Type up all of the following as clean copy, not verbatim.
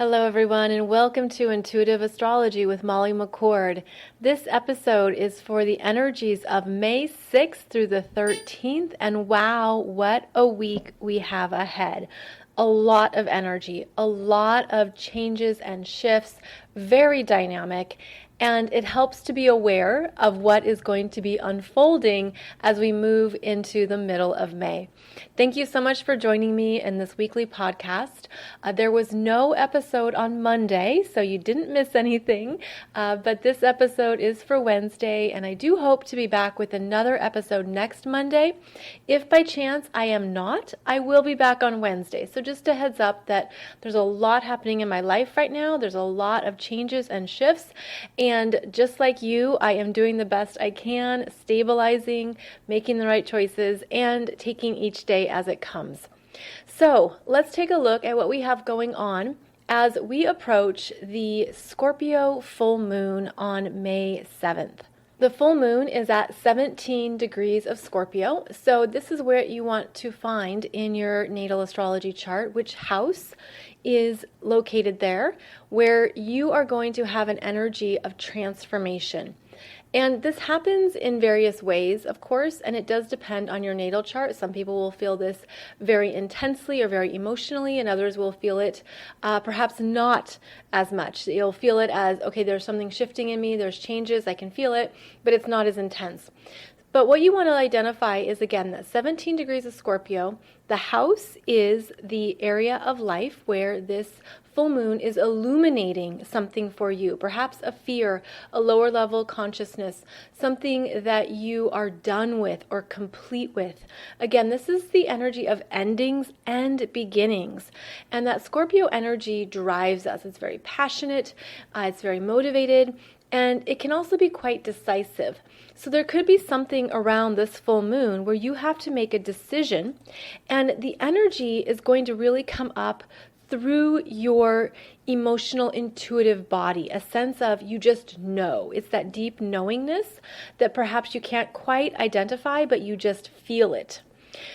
Hello, everyone, and welcome to Intuitive Astrology with Molly McCord. This episode is for the energies of May 6th through the 13th, and wow, what a week we have ahead. A lot of energy, a lot of changes and shifts, very dynamic, and it helps to be aware of what is going to be unfolding as we move into the middle of May. Thank you so much for joining me in this weekly podcast. There was no episode on Monday, so you didn't miss anything, but this episode is for Wednesday, and I do hope to be back with another episode next Monday. If by chance I am not, I will be back on Wednesday. So just a heads up that there's a lot happening in my life right now. There's a lot of changes and shifts, and just like you, I am doing the best I can, stabilizing, making the right choices, and taking each day as it comes. So let's take a look at what we have going on as we approach the Scorpio full moon on May 7th. The full moon is at 17 degrees of Scorpio, so this is where you want to find in your natal astrology chart which house is located there, where you are going to have an energy of transformation. And this happens in various ways, of course, and it does depend on your natal chart. Some people will feel this very intensely or very emotionally, and others will feel it perhaps not as much. You'll feel it as, okay, there's something shifting in me, there's changes, I can feel it, but it's not as intense. But what you want to identify is, again, that 17 degrees of Scorpio, the house is the area of life where this full moon is illuminating something for you, perhaps a fear, a lower level consciousness, something that you are done with or complete with. Again, this is the energy of endings and beginnings. And that Scorpio energy drives us. It's very passionate, it's very motivated, and it can also be quite decisive. So there could be something around this full moon where you have to make a decision, and the energy is going to really come up through your emotional, intuitive body, a sense of you just know. It's that deep knowingness that perhaps you can't quite identify, but you just feel it.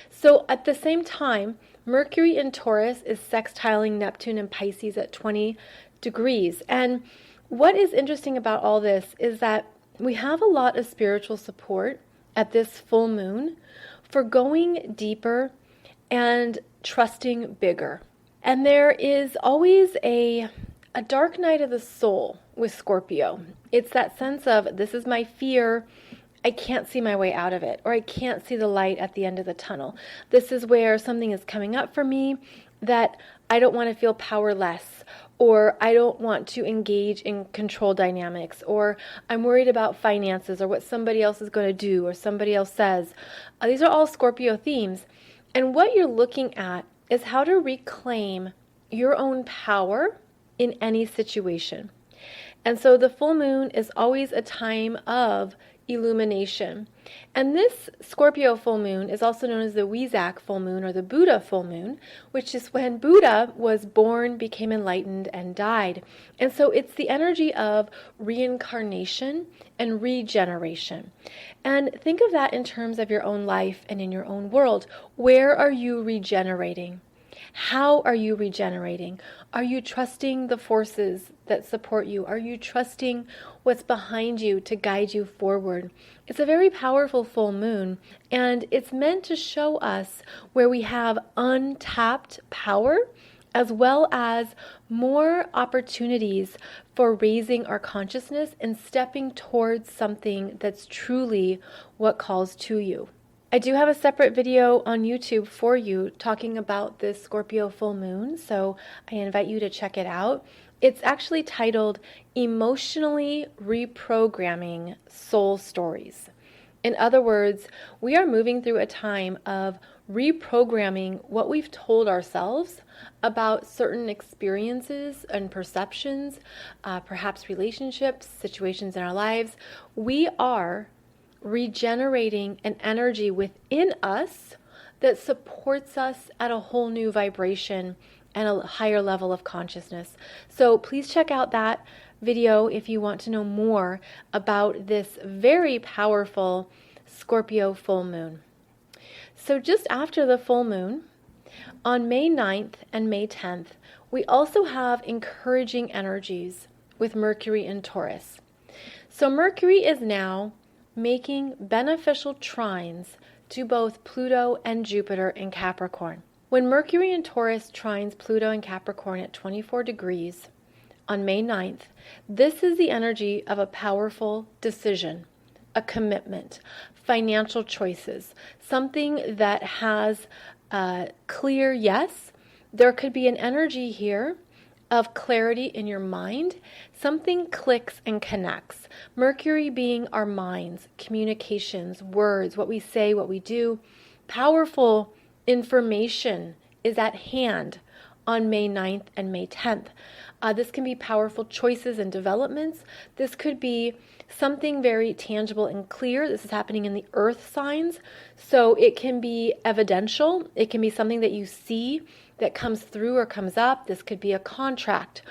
So at the same time, Mercury in Taurus is sextiling Neptune in Pisces at 20 degrees. And what is interesting about all this is that we have a lot of spiritual support at this full moon for going deeper and trusting bigger. And there is always a dark night of the soul with Scorpio. It's that sense of, this is my fear, I can't see my way out of it, or I can't see the light at the end of the tunnel. This is where something is coming up for me that I don't want to feel powerless, or I don't want to engage in control dynamics, or I'm worried about finances, or what somebody else is going to do, or somebody else says. These are all Scorpio themes. And what you're looking at is how to reclaim your own power in any situation. And so the full moon is always a time of illumination. And this Scorpio full moon is also known as the Weizak full moon or the Buddha full moon, which is when Buddha was born, became enlightened, and died. And so it's the energy of reincarnation and regeneration. And think of that in terms of your own life and in your own world. Where are you regenerating? How are you regenerating? Are you trusting the forces that support you? Are you trusting what's behind you to guide you forward? It's a very powerful full moon, and it's meant to show us where we have untapped power, as well as more opportunities for raising our consciousness and stepping towards something that's truly what calls to you. I do have a separate video on YouTube for you talking about this Scorpio full moon, so I invite you to check it out. It's actually titled Emotionally Reprogramming Soul Stories. In other words, we are moving through a time of reprogramming what we've told ourselves about certain experiences and perceptions, perhaps relationships, situations in our lives. We are regenerating an energy within us that supports us at a whole new vibration and a higher level of consciousness. So please check out that video if you want to know more about this very powerful Scorpio full moon. So just after the full moon, On May 9th and May 10th, we also have encouraging energies with Mercury in Taurus. So Mercury is now making beneficial trines to both Pluto and Jupiter in Capricorn. When Mercury in Taurus trines Pluto in Capricorn at 24 degrees on May 9th, this is the energy of a powerful decision, a commitment, financial choices, something that has a clear yes. There could be an energy here of clarity in your mind. Something clicks and connects. Mercury being our minds, communications, words, what we say, what we do. Powerful information is at hand on May 9th and May 10th. This can be powerful choices and developments. This could be something very tangible and clear. This is happening in the earth signs. So it can be evidential. It can be something that you see that comes through or comes up. This could be a contract.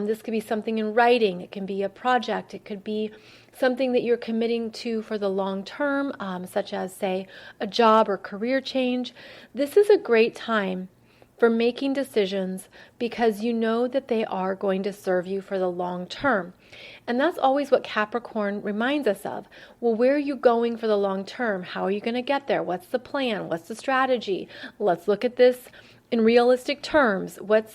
This could be something in writing. It can be a project. It could be something that you're committing to for the long term, such as, say, a job or career change. This is a great time for making decisions because you know that they are going to serve you for the long term. And that's always what Capricorn reminds us of. Well, where are you going for the long term? How are you going to get there? What's the plan? What's the strategy? Let's look at this in realistic terms. What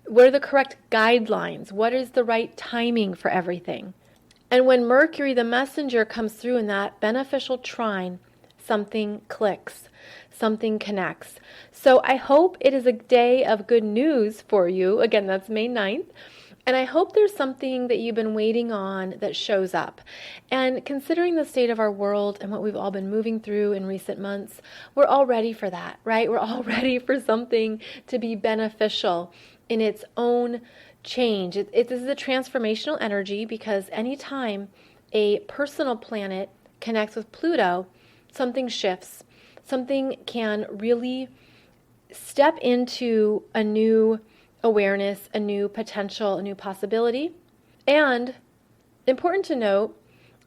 are the correct guidelines? What is the right timing for everything? And when Mercury, the messenger, comes through in that beneficial trine, something clicks, something connects. So I hope it is a day of good news for you. Again, that's May 9th. And I hope there's something that you've been waiting on that shows up. And considering the state of our world and what we've all been moving through in recent months, we're all ready for that, right? We're all ready for something to be beneficial in its own change. This is a transformational energy because anytime a personal planet connects with Pluto, something shifts. Something can really step into a new awareness, a new potential, a new possibility. And important to note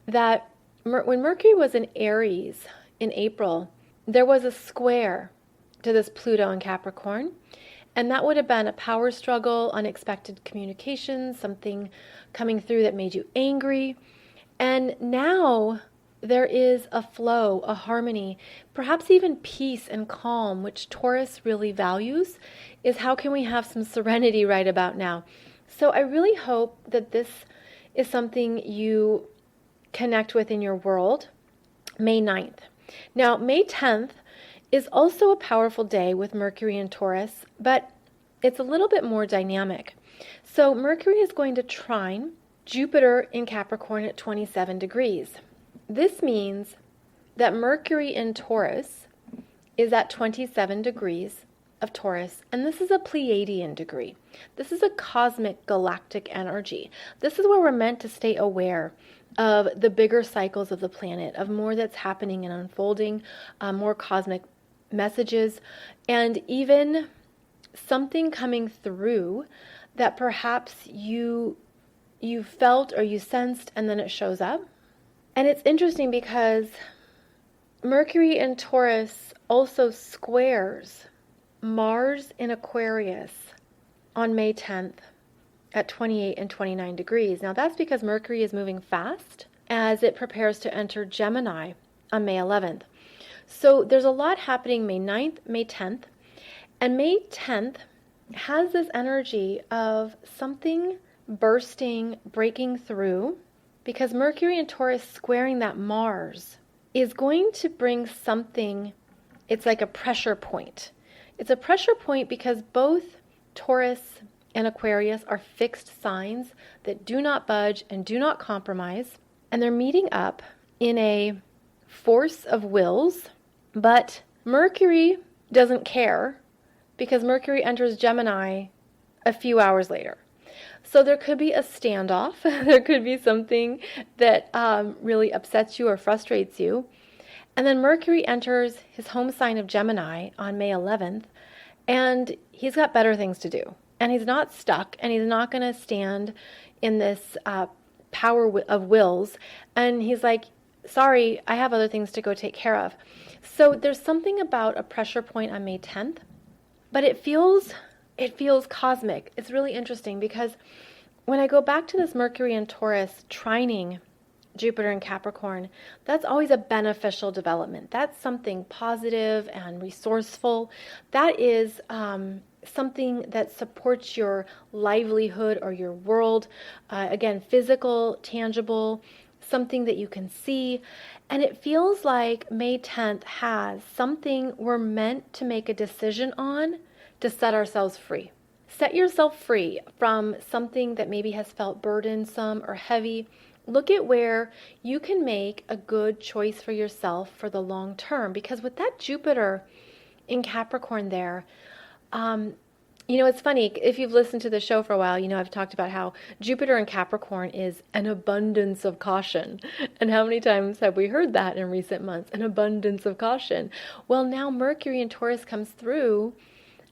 that when Mercury was in Aries in April, there was a square to this Pluto in Capricorn. And that would have been a power struggle, unexpected communications, something coming through that made you angry. And now there is a flow, a harmony, perhaps even peace and calm, which Taurus really values, is how can we have some serenity right about now. So I really hope that this is something you connect with in your world. May 9th. Now, May 10th is also a powerful day with Mercury in Taurus, but it's a little bit more dynamic. So Mercury is going to trine Jupiter in Capricorn at 27 degrees. This means that Mercury in Taurus is at 27 degrees of Taurus, and this is a Pleiadian degree. This is a cosmic galactic energy. This is where we're meant to stay aware of the bigger cycles of the planet, of more that's happening and unfolding, more cosmic messages, and even something coming through that perhaps you felt or you sensed and then it shows up. And it's interesting because Mercury in Taurus also squares Mars in Aquarius on May 10th at 28 and 29 degrees. Now that's because Mercury is moving fast as it prepares to enter Gemini on May 11th. So there's a lot happening May 9th, May 10th, and May 10th has this energy of something bursting, breaking through, because Mercury in Taurus squaring that Mars is going to bring something, it's like a pressure point. It's a pressure point because both Taurus and Aquarius are fixed signs that do not budge and do not compromise, and they're meeting up in a force of wills, but Mercury doesn't care because Mercury enters Gemini a few hours later. So there could be a standoff. There could be something that really upsets you or frustrates you. And then Mercury enters his home sign of Gemini on May 11th, and he's got better things to do. And he's not stuck, and he's not going to stand in this power of wills. And he's like, sorry, I have other things to go take care of. So there's something about a pressure point on May 10th But it feels cosmic. It's really interesting because when I go back to this Mercury and Taurus trining Jupiter and Capricorn, that's always a beneficial development. That's something positive and resourceful. That is something that supports your livelihood or your world. Again, physical, tangible, something that you can see. And it feels like May 10th has something we're meant to make a decision on to set ourselves free. Set yourself free from something that maybe has felt burdensome or heavy. Look at where you can make a good choice for yourself for the long term. Because with that Jupiter in Capricorn there, it's funny, if you've listened to the show for a while, I've talked about how Jupiter in Capricorn is an abundance of caution. And how many times have we heard that in recent months? An abundance of caution. Well, now Mercury in Taurus comes through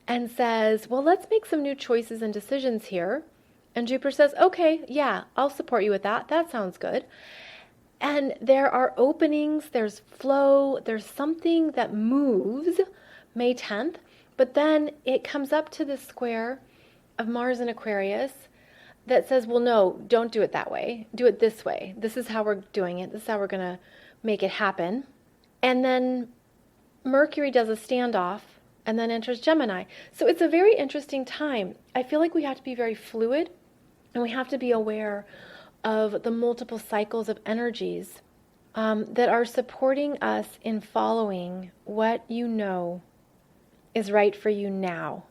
and says, well, let's make some new choices and decisions here. And Jupiter says, okay, yeah, I'll support you with that. That sounds good. And there are openings, there's flow, there's something that moves May 10th. But then it comes up to this square of Mars and Aquarius that says, well, no, don't do it that way. Do it this way. This is how we're doing it. This is how we're going to make it happen. And then Mercury does a standoff and then enters Gemini. So it's a very interesting time. I feel like we have to be very fluid and we have to be aware of the multiple cycles of energies that are supporting us in following what you know is right for you now.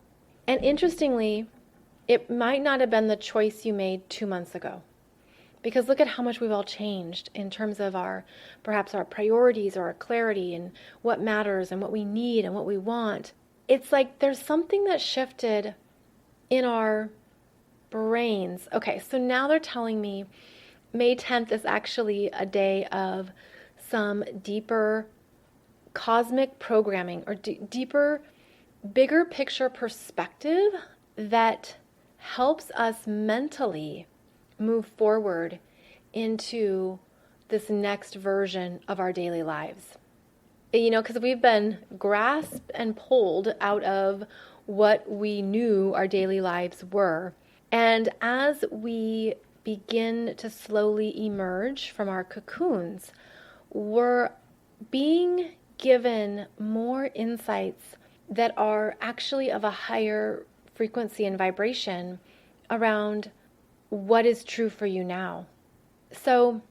And interestingly, it might not have been the choice you made 2 months ago. Because look at how much we've all changed in terms of perhaps our priorities or our clarity and what matters and what we need and what we want. It's like there's something that shifted in our brains. Okay, so now they're telling me May 10th is actually a day of some deeper cosmic programming or deeper, bigger picture perspective that helps us mentally move forward into this next version of our daily lives. Because we've been grasped and pulled out of what we knew our daily lives were. And as we begin to slowly emerge from our cocoons, we're being given more insights that are actually of a higher frequency and vibration around what is true for you now. So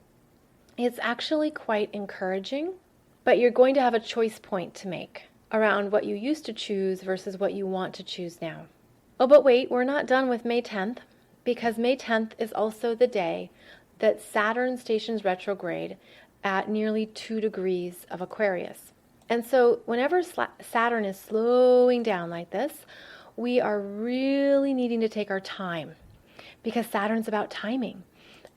it's actually quite encouraging, but you're going to have a choice point to make around what you used to choose versus what you want to choose now. Oh, but wait, we're not done with May 10th, because May 10th is also the day that Saturn stations retrograde at nearly 2 degrees of Aquarius. And so whenever Saturn is slowing down like this, we are really needing to take our time because Saturn's about timing.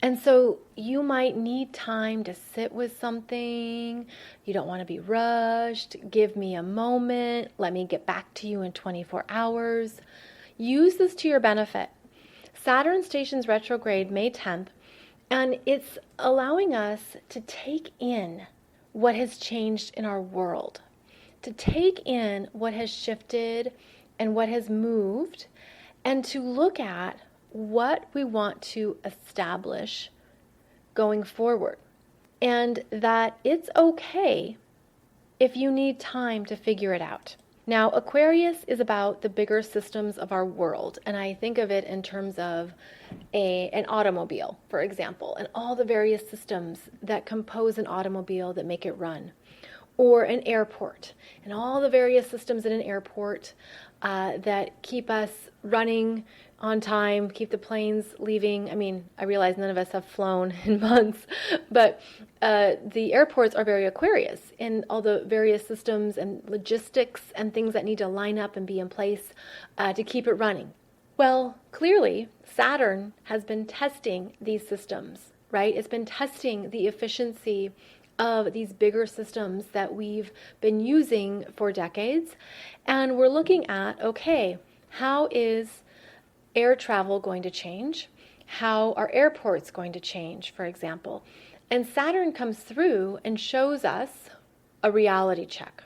And so you might need time to sit with something. You don't want to be rushed. Give me a moment. Let me get back to you in 24 hours. Use this to your benefit. Saturn stations retrograde May 10th, and it's allowing us to take in what has changed in our world, to take in what has shifted and what has moved, and to look at what we want to establish going forward. And that it's okay if you need time to figure it out. Now, Aquarius is about the bigger systems of our world, and I think of it in terms of an automobile, for example, and all the various systems that compose an automobile that make it run, or an airport, and all the various systems in an airport that keep us running on time, keep the planes leaving. I mean, I realize none of us have flown in months, but the airports are very Aquarius in all the various systems and logistics and things that need to line up and be in place to keep it running. Well, clearly, Saturn has been testing these systems, right? It's been testing the efficiency of these bigger systems that we've been using for decades. And we're looking at, okay, how is air travel going to change? How are airports going to change, for example? And Saturn comes through and shows us a reality check.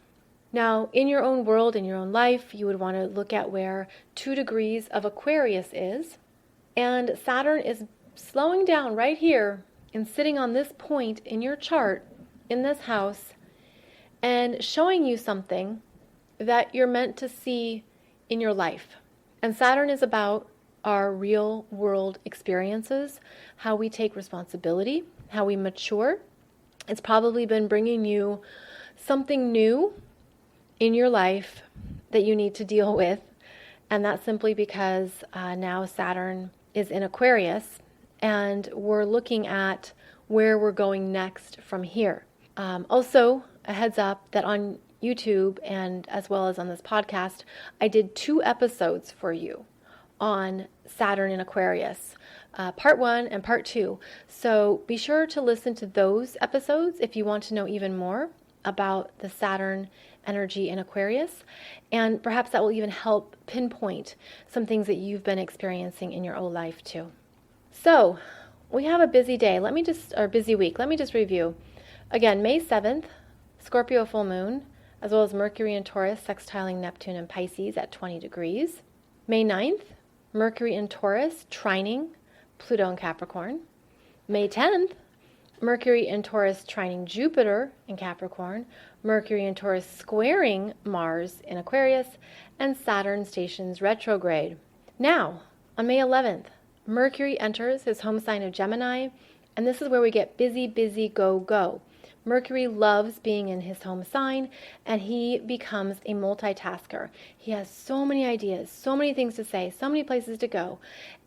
Now, in your own world, in your own life, you would want to look at where 2 degrees of Aquarius is. And Saturn is slowing down right here and sitting on this point in your chart, in this house, and showing you something that you're meant to see in your life. And Saturn is about our real world experiences, how we take responsibility, how we mature. It's probably been bringing you something new in your life that you need to deal with. And that's simply because now Saturn is in Aquarius, and we're looking at where we're going next from here. Also, a heads up that on YouTube and as well as on this podcast, I did 2 episodes for you on Saturn in Aquarius, part 1 and part 2. So be sure to listen to those episodes if you want to know even more about the Saturn energy in Aquarius, and perhaps that will even help pinpoint some things that you've been experiencing in your own life too. So we have a busy day. Busy week. Let me just review. Again, May 7th, Scorpio full moon, as well as Mercury and Taurus sextiling Neptune and Pisces at 20 degrees. May 9th, Mercury and Taurus trining Pluto and Capricorn. May 10th, Mercury and Taurus trining Jupiter in Capricorn, Mercury and Taurus squaring Mars in Aquarius, and Saturn stations retrograde. Now, on May 11th, Mercury enters his home sign of Gemini, and this is where we get busy, busy, go, go. Mercury loves being in his home sign, and he becomes a multitasker. He has so many ideas, so many things to say, so many places to go,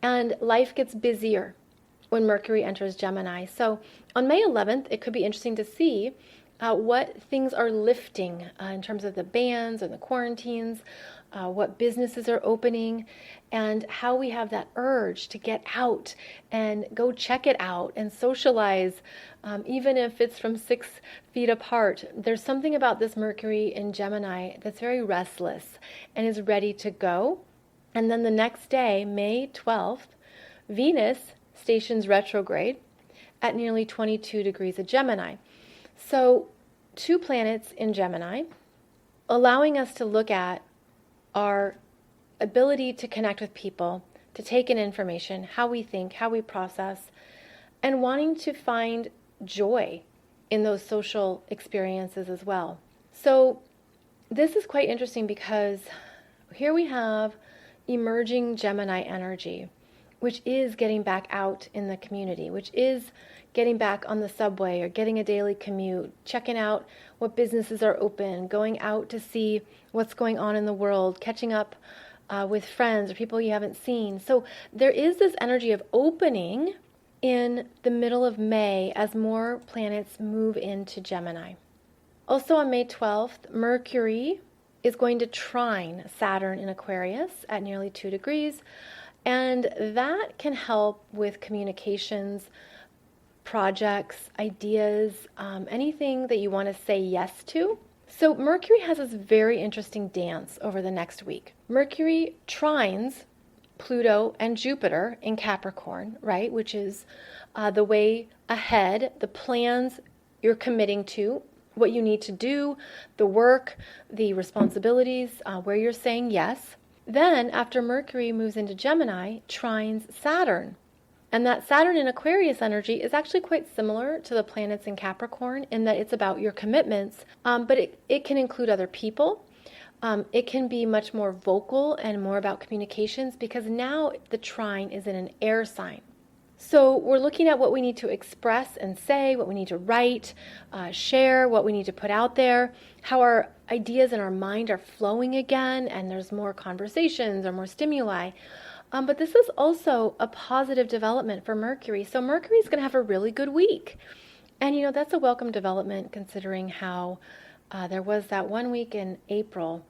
and life gets busier when Mercury enters Gemini. So on May 11th, it could be interesting to see what things are lifting in terms of the bans and the quarantines, what businesses are opening, and how we have that urge to get out and go check it out and socialize, even if it's from 6 feet apart. There's something about this Mercury in Gemini that's very restless and is ready to go. And then the next day, May 12th, Venus stations retrograde at nearly 22 degrees of Gemini. So 2 planets in Gemini, allowing us to look at our ability to connect with people, to take in information, how we think, how we process, and wanting to find joy in those social experiences as well. So this is quite interesting because here we have emerging Gemini energy, which is getting back out in the community, which is getting back on the subway or getting a daily commute, checking out what businesses are open, going out to see what's going on in the world, catching up with friends or people you haven't seen. So there is this energy of opening in the middle of May as more planets move into Gemini. Also on May 12th, Mercury is going to trine Saturn in Aquarius at nearly 2 degrees. And that can help with communications, projects, ideas, anything that you want to say yes to. So Mercury has this very interesting dance over the next week. Mercury trines Pluto and Jupiter in Capricorn, right? Which is the way ahead, the plans you're committing to, what you need to do, the work, the responsibilities, where you're saying yes. Then, after Mercury moves into Gemini, trines Saturn. And that Saturn in Aquarius energy is actually quite similar to the planets in Capricorn in that it's about your commitments, but it can include other people. It can be much more vocal and more about communications because now the trine is in an air sign. So we're looking at what we need to express and say, what we need to write, share, what we need to put out there, how our ideas in our mind are flowing again, and there's more conversations or more stimuli. But this is also a positive development for Mercury. So Mercury is going to have a really good week. And, that's a welcome development considering how there was that 1 week in April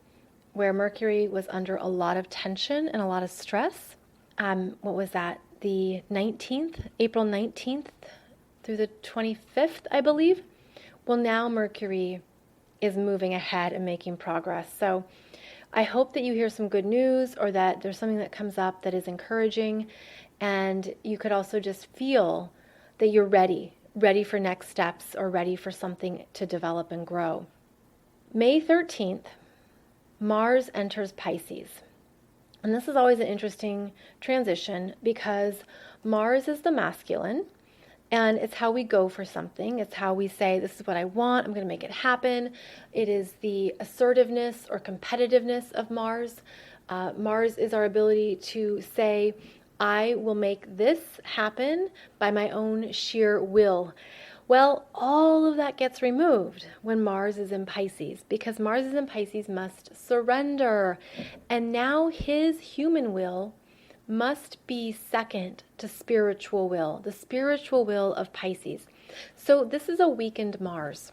where Mercury was under a lot of tension and a lot of stress. What was that? The 19th, April 19th through the 25th, I believe. Well, now Mercury is moving ahead and making progress. So I hope that you hear some good news or that there's something that comes up that is encouraging, and you could also just feel that you're ready for next steps or ready for something to develop and grow. May 13th, Mars enters Pisces. And this is always an interesting transition because Mars is the masculine, and it's how we go for something. It's how we say, this is what I want, I'm going to make it happen. It is the assertiveness or competitiveness of Mars. Mars is our ability to say, I will make this happen by my own sheer will. Well, all of that gets removed when Mars is in Pisces, because Mars is in Pisces must surrender. And now his human will must be second to spiritual will, the spiritual will of Pisces. So this is a weakened Mars.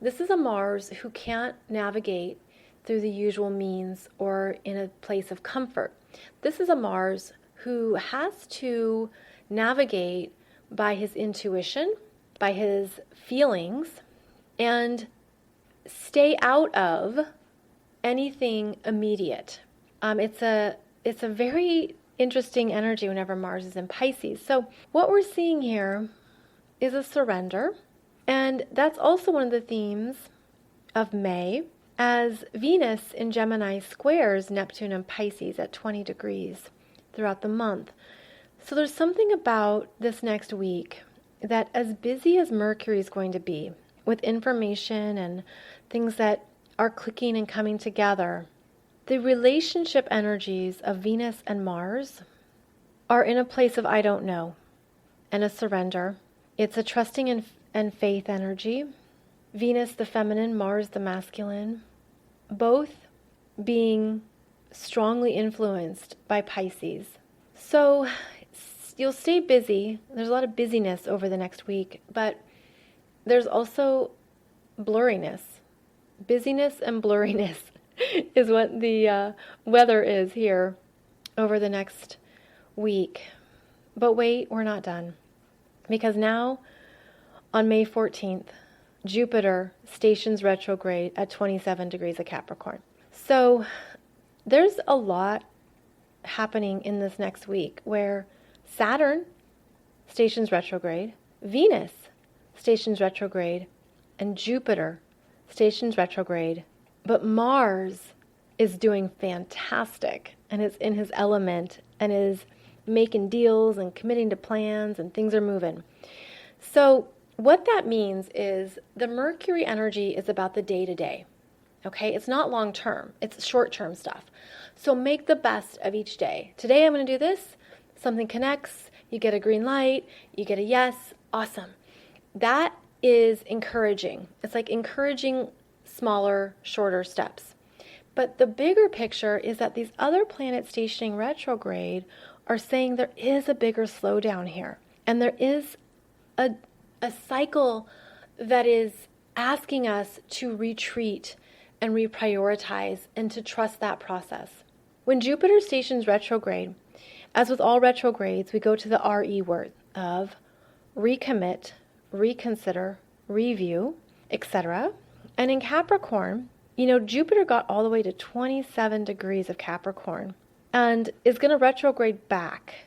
This is a Mars who can't navigate through the usual means or in a place of comfort. This is a Mars who has to navigate by his intuition, by his feelings, and stay out of anything immediate. It's a very interesting energy whenever Mars is in Pisces. So what we're seeing here is a surrender, and that's also one of the themes of May, as Venus in Gemini squares Neptune and Pisces at 20 degrees throughout the month. So there's something about this next week that, as busy as Mercury is going to be with information and things that are clicking and coming together, the relationship energies of Venus and Mars are in a place of I don't know and a surrender. It's a trusting and faith energy. Venus the feminine, Mars the masculine, both being strongly influenced by Pisces. So you'll stay busy. There's a lot of busyness over the next week, but there's also blurriness. Busyness and blurriness is what the weather is here over the next week. But wait, we're not done. Because now, on May 14th, Jupiter stations retrograde at 27 degrees of Capricorn. So there's a lot happening in this next week where Saturn stations retrograde, Venus stations retrograde, and Jupiter stations retrograde. But Mars is doing fantastic and is in his element and is making deals and committing to plans, and things are moving. So what that means is the Mercury energy is about the day-to-day. Okay, it's not long-term, it's short-term stuff. So make the best of each day. Today I'm going to do this, something connects, you get a green light, you get a yes, awesome. That is encouraging. It's like encouraging smaller, shorter steps. But the bigger picture is that these other planets stationing retrograde are saying there is a bigger slowdown here. And there is a cycle that is asking us to retreat and reprioritize and to trust that process. When Jupiter stations retrograde, as with all retrogrades, we go to the RE word of recommit, reconsider, review, etc. And in Capricorn, Jupiter got all the way to 27 degrees of Capricorn and is going to retrograde back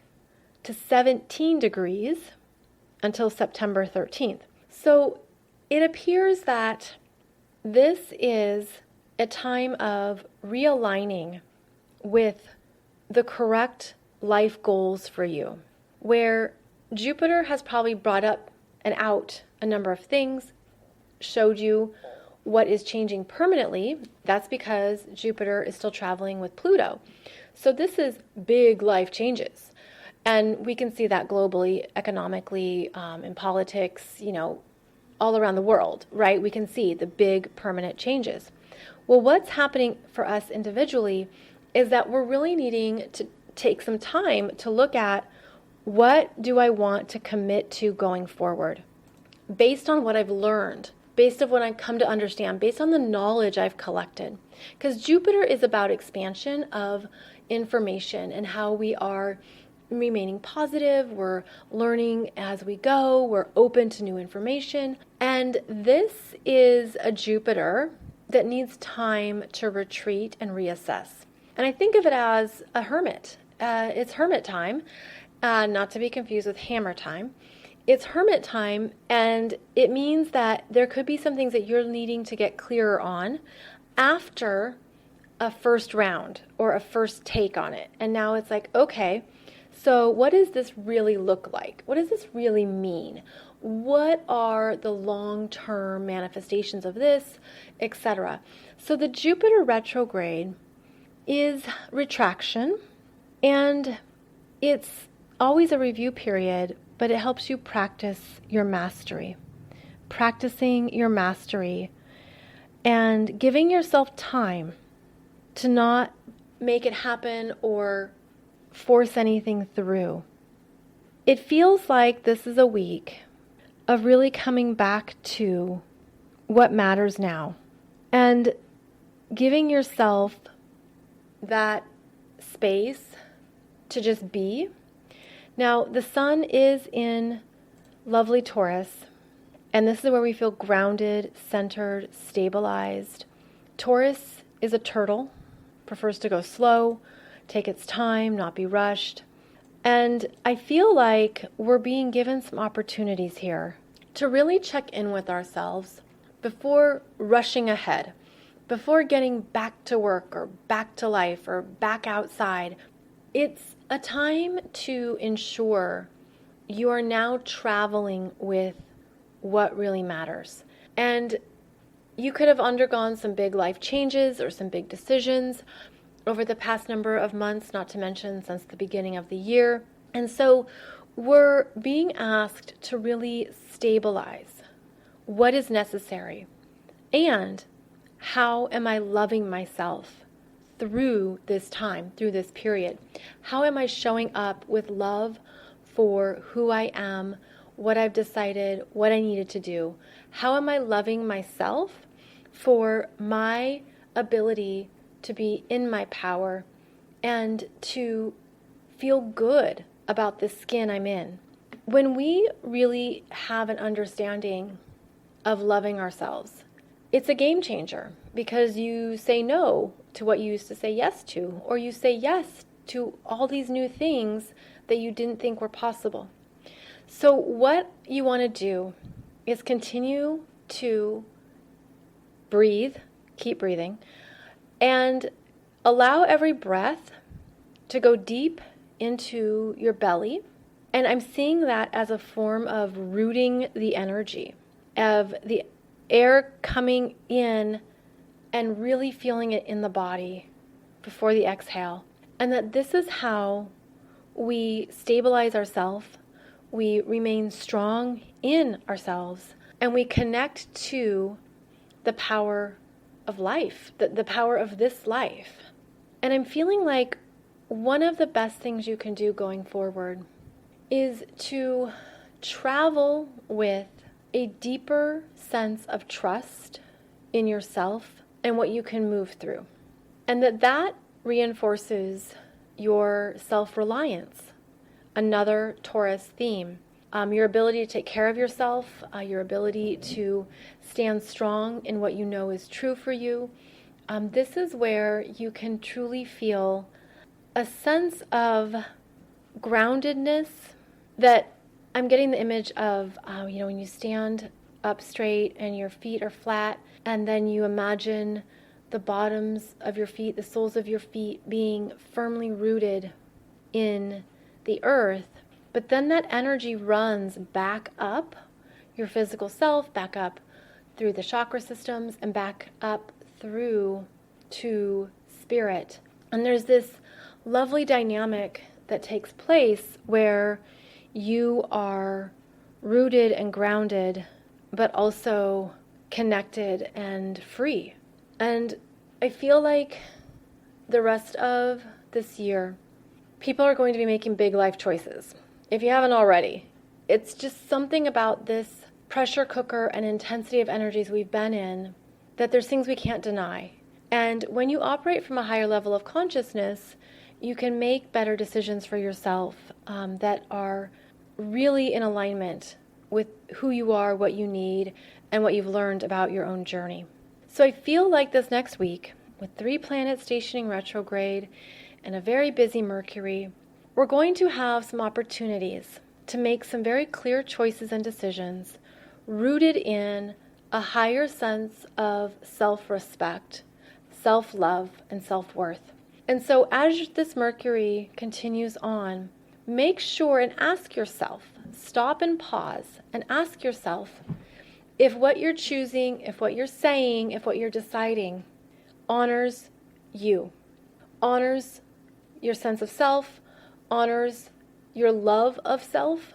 to 17 degrees until September 13th. So it appears that this is a time of realigning with the correct life goals for you, where Jupiter has probably brought up and out a number of things, showed you what is changing permanently. That's because Jupiter is still traveling with Pluto. So this is big life changes. And we can see that globally, economically, in politics, all around the world, right? We can see the big permanent changes. Well, what's happening for us individually is that we're really needing to take some time to look at, what do I want to commit to going forward? Based on what I've learned, based on what I've come to understand, based on the knowledge I've collected. Because Jupiter is about expansion of information and how we are remaining positive, we're learning as we go, we're open to new information. And this is a Jupiter that needs time to retreat and reassess. And I think of it as a hermit. It's hermit time, not to be confused with hammer time. it's hermit time, and it means that there could be some things that you're needing to get clearer on after a first round or a first take on it. And now it's like, okay, so what does this really look like? What does this really mean? What are the long-term manifestations of this, etc.? So the Jupiter retrograde is retraction, and it's always a review period, but it helps you practice your mastery. Practicing your mastery and giving yourself time to not make it happen or force anything through. It feels like this is a week of really coming back to what matters now and giving yourself that space to just be. Now, the sun is in lovely Taurus, and this is where we feel grounded, centered, stabilized. Taurus is a turtle, prefers to go slow, take its time, not be rushed. And I feel like we're being given some opportunities here to really check in with ourselves before rushing ahead, before getting back to work or back to life or back outside. It's a time to ensure you are now traveling with what really matters. And you could have undergone some big life changes or some big decisions over the past number of months, not to mention since the beginning of the year. And so we're being asked to really stabilize what is necessary and how am I loving myself through this time, through this period? How am I showing up with love for who I am, what I've decided, what I needed to do? How am I loving myself for my ability to be in my power and to feel good about the skin I'm in? When we really have an understanding of loving ourselves, it's a game changer because you say no to what you used to say yes to, or you say yes to all these new things that you didn't think were possible. So what you want to do is continue to breathe, keep breathing, and allow every breath to go deep into your belly. And I'm seeing that as a form of rooting the energy, of the air coming in and really feeling it in the body before the exhale. And that this is how we stabilize ourselves, we remain strong in ourselves, and we connect to the power of life, the power of this life. And I'm feeling like one of the best things you can do going forward is to travel with a deeper sense of trust in yourself and what you can move through. And that reinforces your self-reliance, another Taurus theme. Your ability to take care of yourself, your ability to stand strong in what you know is true for you. This is where you can truly feel a sense of groundedness that I'm getting the image of, when you stand up straight and your feet are flat, and then you imagine the bottoms of your feet, the soles of your feet being firmly rooted in the earth. But then that energy runs back up your physical self, back up through the chakra systems, and back up through to spirit. And there's this lovely dynamic that takes place where you are rooted and grounded, but also connected and free. And I feel like the rest of this year, people are going to be making big life choices. If you haven't already, it's just something about this pressure cooker and intensity of energies we've been in that there's things we can't deny. And when you operate from a higher level of consciousness, you can make better decisions for yourself that are really in alignment with who you are, what you need, and what you've learned about your own journey. So I feel like this next week, with 3 planets stationing retrograde and a very busy Mercury, we're going to have some opportunities to make some very clear choices and decisions rooted in a higher sense of self-respect, self-love, and self-worth. And so as this Mercury continues on, make sure and ask yourself, stop and pause and ask yourself if what you're choosing, if what you're saying, if what you're deciding honors you, honors your sense of self, honors your love of self.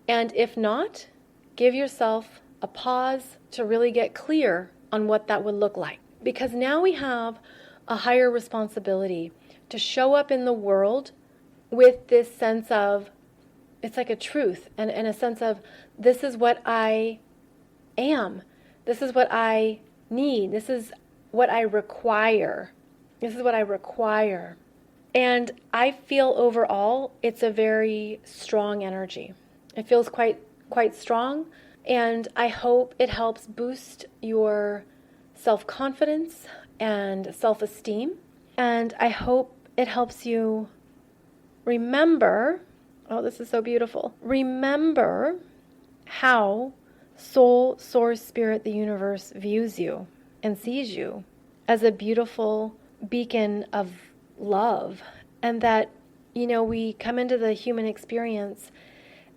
And if not, give yourself a pause to really get clear on what that would look like. Because now we have a higher responsibility to show up in the world with this sense of, it's like a truth and a sense of, this is what I am. This is what I need. This is what I require. This is what I require. And I feel overall, it's a very strong energy. It feels quite strong. And I hope it helps boost your self-confidence and self-esteem. And I hope it helps you remember, oh, this is so beautiful. Remember how soul, source, spirit, the universe views you and sees you as a beautiful beacon of love. And that, we come into the human experience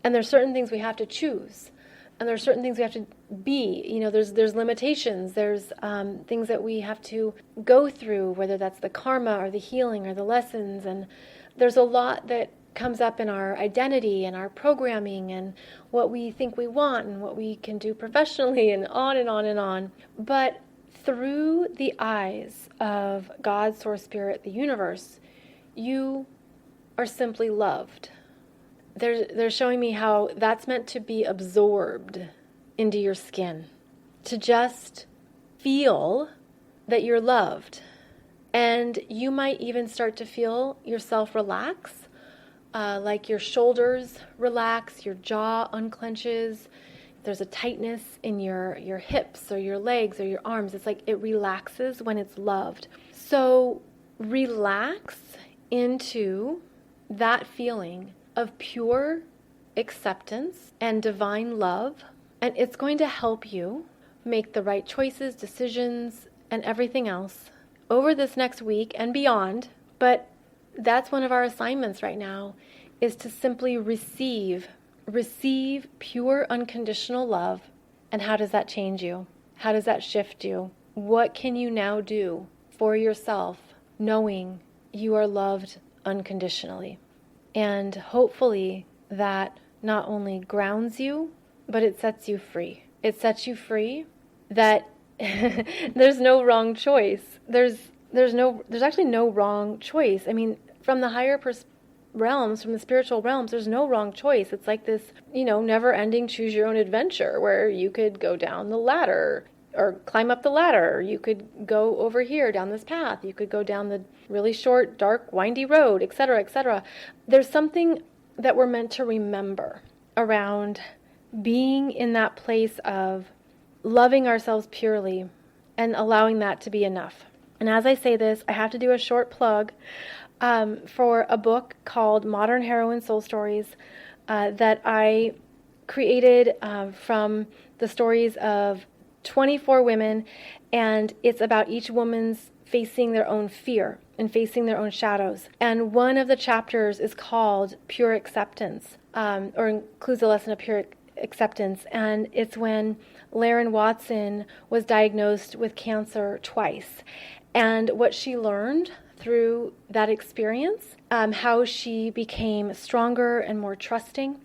and there's certain things we have to choose. And there are certain things we have to be. There's limitations. There's things that we have to go through, whether that's the karma or the healing or the lessons. And there's a lot that comes up in our identity and our programming and what we think we want and what we can do professionally and on and on and on. But through the eyes of God, Source, Spirit, the universe, you are simply loved. They're showing me how that's meant to be absorbed into your skin, to just feel that you're loved. And you might even start to feel yourself relax, like your shoulders relax, your jaw unclenches. There's a tightness in your hips or your legs or your arms. It's like it relaxes when it's loved. So relax into that feeling of pure acceptance and divine love, and it's going to help you make the right choices, decisions, and everything else over this next week and beyond. But that's one of our assignments right now, is to simply receive pure unconditional love. And how does that change you? How does that shift you? What can you now do for yourself, knowing you are loved unconditionally? And hopefully that not only grounds you, but it sets you free. It sets you free that there's no wrong choice. There's actually no wrong choice. I mean, from the higher realms, from the spiritual realms, there's no wrong choice. It's like this, never-ending choose your own adventure where you could go down the ladder or climb up the ladder. You could go over here down this path. You could go down the really short, dark, windy road, etc., etc. There's something that we're meant to remember around being in that place of loving ourselves purely and allowing that to be enough. And as I say this, I have to do a short plug for a book called Modern Heroine Soul Stories that I created from the stories of 24 women, and it's about each woman's facing their own fear and facing their own shadows. And one of the chapters is called Pure Acceptance, or includes a lesson of pure acceptance. And it's when Lauren Watson was diagnosed with cancer twice. And what she learned through that experience, how she became stronger and more trusting.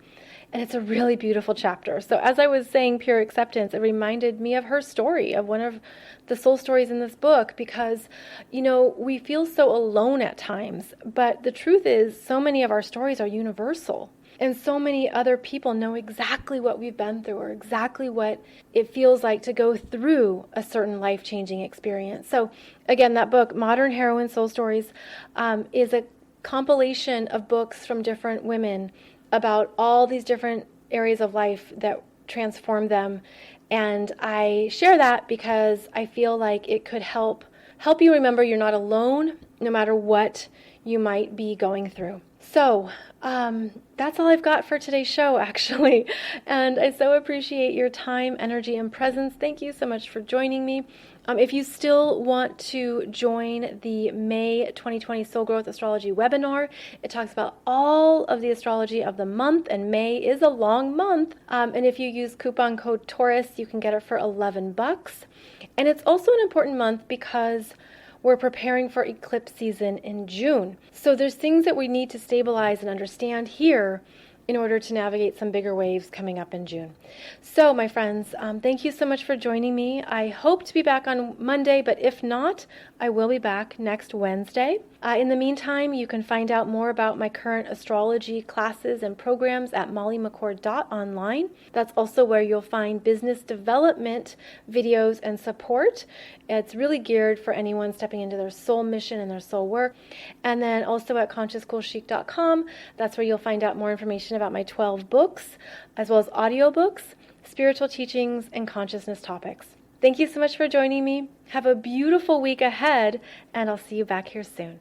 And it's a really beautiful chapter. So as I was saying pure acceptance, it reminded me of her story, of one of the soul stories in this book, because, we feel so alone at times. But the truth is, so many of our stories are universal. And so many other people know exactly what we've been through, or exactly what it feels like to go through a certain life-changing experience. So again, that book, Modern Heroine Soul Stories, is a compilation of books from different women about all these different areas of life that transform them. And I share that because I feel like it could help you remember you're not alone, no matter what you might be going through. So That's all I've got for today's show, actually. And I so appreciate your time, energy, and presence. Thank you so much for joining me. If you still want to join the May 2020 Soul Growth Astrology webinar, it talks about all of the astrology of the month, and May is a long month. And if you use coupon code Taurus, you can get it for $11. And it's also an important month because we're preparing for eclipse season in June. So there's things that we need to stabilize and understand here in order to navigate some bigger waves coming up in June. So my friends, thank you so much for joining me. I hope to be back on Monday, but if not, I will be back next Wednesday. In the meantime, you can find out more about my current astrology classes and programs at mollymccord.online. That's also where you'll find business development videos and support. It's really geared for anyone stepping into their soul mission and their soul work. And then also at consciouscoolchic.com, that's where you'll find out more information about my 12 books, as well as audiobooks, spiritual teachings, and consciousness topics. Thank you so much for joining me. Have a beautiful week ahead, and I'll see you back here soon.